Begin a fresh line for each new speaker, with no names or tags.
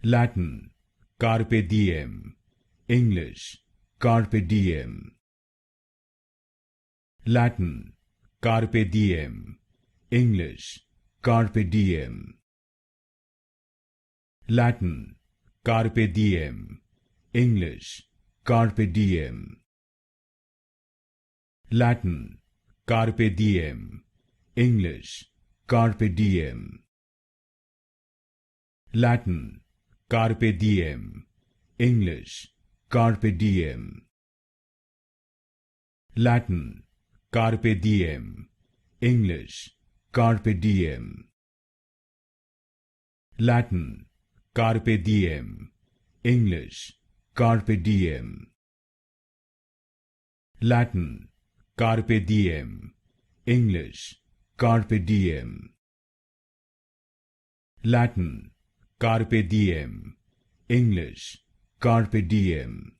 Latin, Carpe Diem. English, Carpe Diem. Latin, Carpe Diem. English, Carpe Diem. Latin, Carpe Diem. English, Carpe Diem. Latin, Carpe Diem. English, Carpe Diem. Latin, Carpe Diem. English, Carpe Diem. Latin, Carpe Diem. English, Carpe Diem. Latin, Carpe Diem. English, Carpe Diem. Latin, Carpe Diem. English, Carpe Diem. Latin, Carpe Diem. English, Carpe Diem.